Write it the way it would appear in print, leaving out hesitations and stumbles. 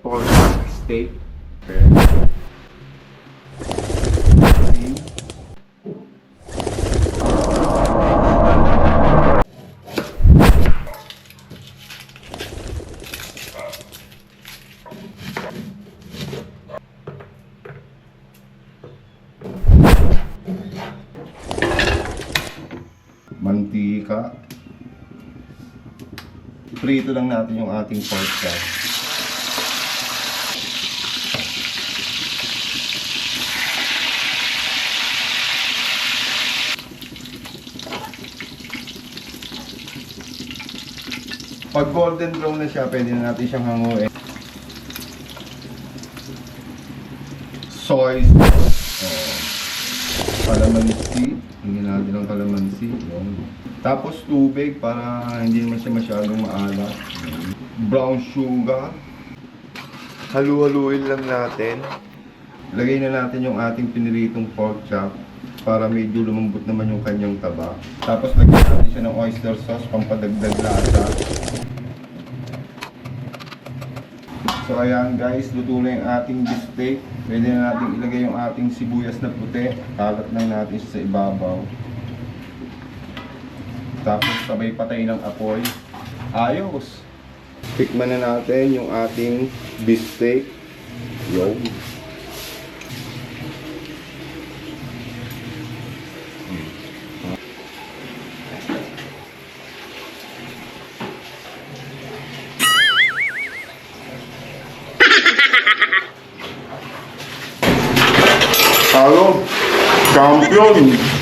pork steak. Mantika. Prito lang natin yung ating pork chop. Pag golden brown na siya, pwede na natin siyang hanguin. Soy sauce. Kalamansi. Hindi natin ang kalamansi. Yun. Tapos tubig para hindi naman siya masyadong maalat. Brown sugar. Halu-haluin lang natin. Lagay na natin yung ating piniritong pork chop para medyo lumambot naman yung kanyang taba. Tapos lagyan natin siya ng oyster sauce pampadagdag lasa. So ayan guys, luto na yung ating beef steak. Pwede na natin ilagay yung ating sibuyas na puti. Kalat lang natin siya sa ibabaw. Tapos sabay patay ng apoy. Ayos! Tikman na natin yung ating beef steak. Yo! Halo! Champion!